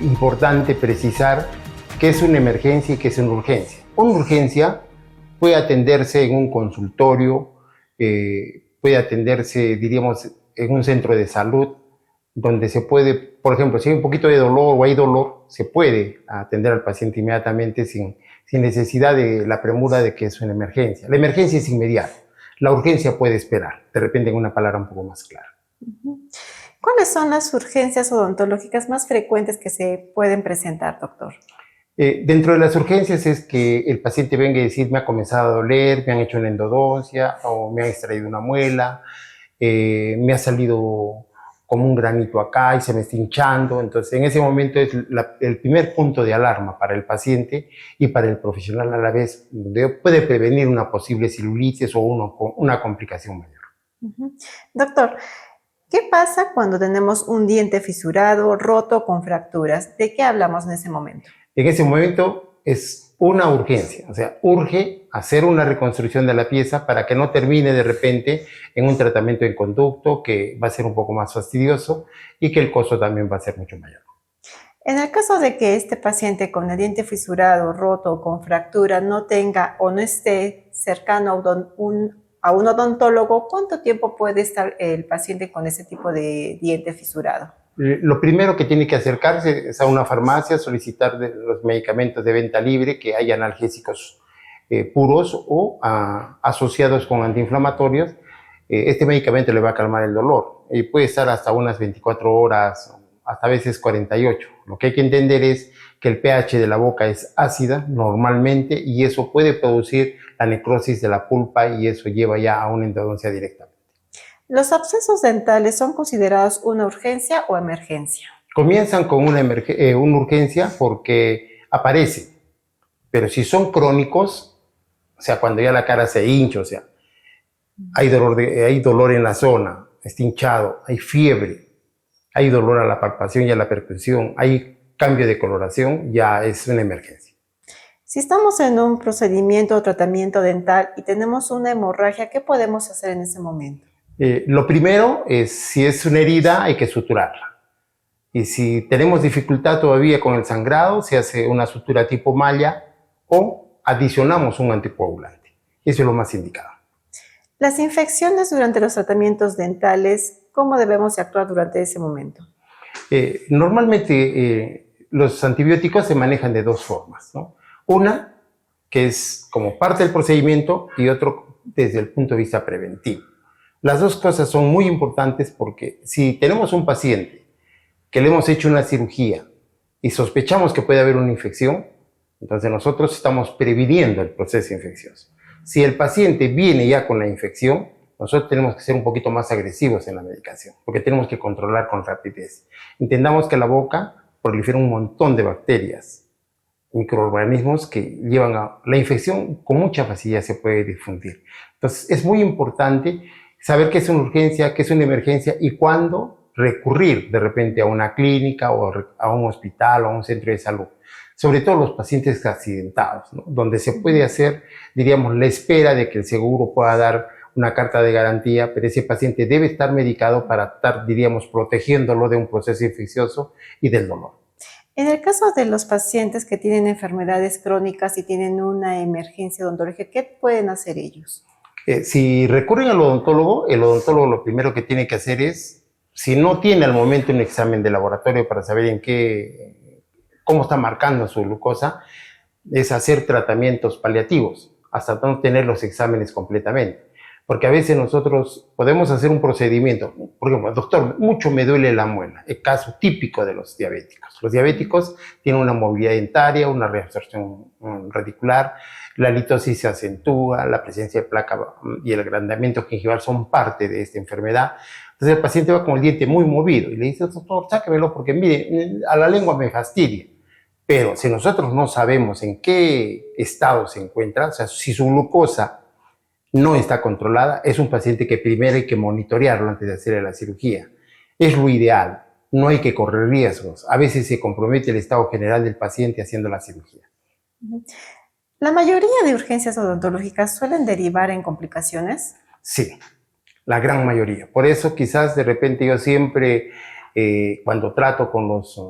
importante precisar qué es una emergencia y qué es una urgencia. Una urgencia puede atenderse en un consultorio, puede atenderse, diríamos, en un centro de salud, donde se puede, por ejemplo, si hay un poquito de dolor o hay dolor, se puede atender al paciente inmediatamente sin necesidad de la premura de que es una emergencia. La emergencia es inmediata, la urgencia puede esperar, de repente en una palabra un poco más clara. ¿Cuáles son las urgencias odontológicas más frecuentes que se pueden presentar, doctor? Dentro de las urgencias es que el paciente venga y decir, me ha comenzado a doler, me han hecho una endodoncia o me han extraído una muela, me ha salido como un granito acá y se me está hinchando. Entonces, en ese momento es el primer punto de alarma para el paciente y para el profesional a la vez, donde puede prevenir una posible celulitis o una complicación mayor. Doctor, ¿qué pasa cuando tenemos un diente fisurado, roto, con fracturas? ¿De qué hablamos en ese momento? En ese momento es una urgencia, o sea, urge hacer una reconstrucción de la pieza para que no termine de repente en un tratamiento en conducto que va a ser un poco más fastidioso y que el costo también va a ser mucho mayor. En el caso de que este paciente con el diente fisurado, roto o con fractura no tenga o no esté cercano a un odontólogo, ¿cuánto tiempo puede estar el paciente con ese tipo de diente fisurado? Lo primero que tiene que acercarse es a una farmacia, solicitar los medicamentos de venta libre, que haya analgésicos puros o asociados con antiinflamatorios. Este medicamento le va a calmar el dolor y puede estar hasta unas 24 horas, hasta a veces 48. Lo que hay que entender es que el pH de la boca es ácida normalmente y eso puede producir la necrosis de la pulpa y eso lleva ya a una endodoncia directamente. ¿Los abscesos dentales son considerados una urgencia o emergencia? Comienzan con una urgencia porque aparecen, pero si son crónicos, o sea, cuando ya la cara se hincha, o sea, hay dolor en la zona, está hinchado, hay fiebre, hay dolor a la palpación y a la percusión, hay cambio de coloración, ya es una emergencia. Si estamos en un procedimiento o tratamiento dental y tenemos una hemorragia, ¿qué podemos hacer en ese momento? Lo primero es, si es una herida, hay que suturarla. Y si tenemos dificultad todavía con el sangrado, se hace una sutura tipo malla o adicionamos un anticoagulante. Eso es lo más indicado. Las infecciones durante los tratamientos dentales, ¿cómo debemos actuar durante ese momento? Normalmente los antibióticos se manejan de dos formas, ¿no? Una, que es como parte del procedimiento, y otro desde el punto de vista preventivo. Las dos cosas son muy importantes porque si tenemos un paciente que le hemos hecho una cirugía y sospechamos que puede haber una infección, entonces nosotros estamos previniendo el proceso infeccioso. Si el paciente viene ya con la infección, nosotros tenemos que ser un poquito más agresivos en la medicación, porque tenemos que controlar con rapidez. Entendamos que la boca prolifera un montón de bacterias, microorganismos que llevan a la infección, con mucha facilidad se puede difundir. Entonces es muy importante saber qué es una urgencia, qué es una emergencia y cuándo recurrir de repente a una clínica o a un hospital o a un centro de salud. Sobre todo los pacientes accidentados, ¿no? Donde se puede hacer, diríamos, la espera de que el seguro pueda dar una carta de garantía, pero ese paciente debe estar medicado para estar, diríamos, protegiéndolo de un proceso infeccioso y del dolor. En el caso de los pacientes que tienen enfermedades crónicas y tienen una emergencia odontológica, ¿qué pueden hacer ellos? Si recurren al odontólogo, el odontólogo lo primero que tiene que hacer es, si no tiene al momento un examen de laboratorio para saber cómo está marcando su glucosa, es hacer tratamientos paliativos hasta no tener los exámenes completamente. Porque a veces nosotros podemos hacer un procedimiento, por ejemplo, doctor, mucho me duele la muela, el caso típico de los diabéticos. Los diabéticos tienen una movilidad dentaria, una reabsorción radicular, la litosis se acentúa, la presencia de placa y el agrandamiento gingival son parte de esta enfermedad. Entonces el paciente va con el diente muy movido y le dice, doctor, sáquemelo porque mire, a la lengua me fastidia. Pero si nosotros no sabemos en qué estado se encuentra, o sea, si su glucosa no está controlada, es un paciente que primero hay que monitorearlo antes de hacerle la cirugía. Es lo ideal, no hay que correr riesgos. A veces se compromete el estado general del paciente haciendo la cirugía. ¿La mayoría de urgencias odontológicas suelen derivar en complicaciones? Sí, la gran mayoría. Por eso quizás de repente yo siempre, cuando trato con los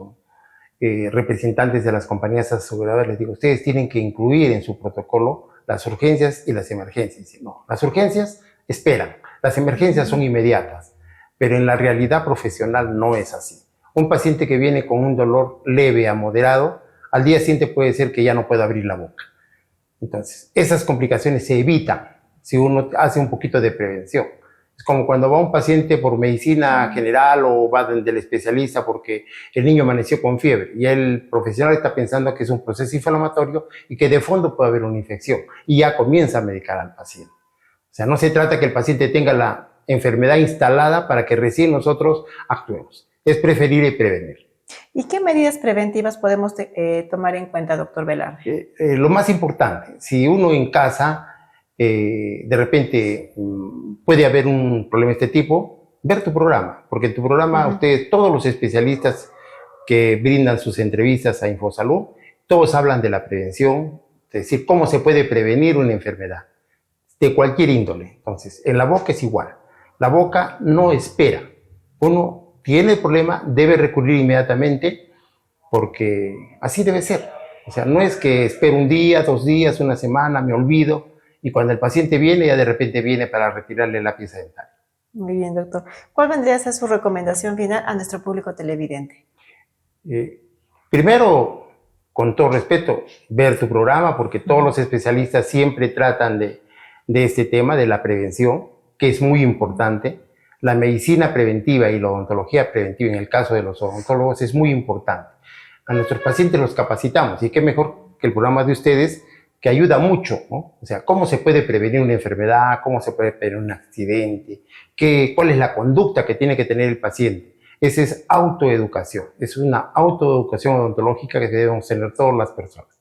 representantes de las compañías aseguradoras, les digo, ustedes tienen que incluir en su protocolo las urgencias y las emergencias. No, las urgencias esperan, las emergencias son inmediatas, pero en la realidad profesional no es así. Un paciente que viene con un dolor leve a moderado, al día siguiente puede ser que ya no pueda abrir la boca. Entonces, esas complicaciones se evitan si uno hace un poquito de prevención. Es como cuando va un paciente por medicina general o va del especialista porque el niño amaneció con fiebre y el profesional está pensando que es un proceso inflamatorio y que de fondo puede haber una infección y ya comienza a medicar al paciente. O sea, no se trata que el paciente tenga la enfermedad instalada para que recién nosotros actuemos. Es preferible prevenir. ¿Y qué medidas preventivas podemos tomar en cuenta, doctor Velarde? Lo más importante, si uno en casa de repente puede haber un problema de este tipo, ver tu programa, porque en tu programa ustedes, todos los especialistas que brindan sus entrevistas a Infosalud, todos hablan de la prevención, es decir, cómo se puede prevenir una enfermedad de cualquier índole. Entonces, en la boca es igual. La boca no espera. Uno tiene el problema, debe recurrir inmediatamente, porque así debe ser. O sea, no es que espero un día, 2 días, una semana, me olvido, y cuando el paciente viene, ya de repente viene para retirarle la pieza dental. Muy bien, doctor. ¿Cuál vendría a ser su recomendación final a nuestro público televidente? Primero, con todo respeto, ver tu programa, porque todos los especialistas siempre tratan de este tema, de la prevención, que es muy importante. La medicina preventiva y la odontología preventiva, en el caso de los odontólogos, es muy importante. A nuestros pacientes los capacitamos, y qué mejor que el programa de ustedes, que ayuda mucho, ¿no? O sea, cómo se puede prevenir una enfermedad, cómo se puede prevenir un accidente, cuál es la conducta que tiene que tener el paciente. Esa es autoeducación, es una autoeducación odontológica que debemos tener todas las personas.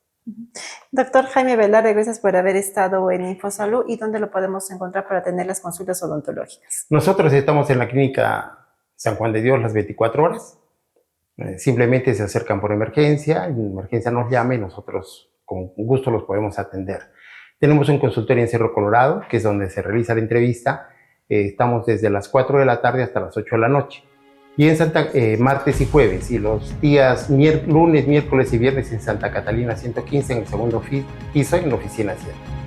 Doctor Jaime Velarde, gracias por haber estado en Infosalud. ¿Y dónde lo podemos encontrar para tener las consultas odontológicas? Nosotros estamos en la clínica San Juan de Dios las 24 horas. Simplemente se acercan por emergencia, en emergencia nos llama y nosotros con gusto los podemos atender. Tenemos un consultorio en Cerro Colorado, que es donde se realiza la entrevista. Estamos desde las 4 de la tarde hasta las 8 de la noche. Y en martes y jueves, y los días lunes, miércoles y viernes en Santa Catalina 115, en el segundo piso, en la oficina 7.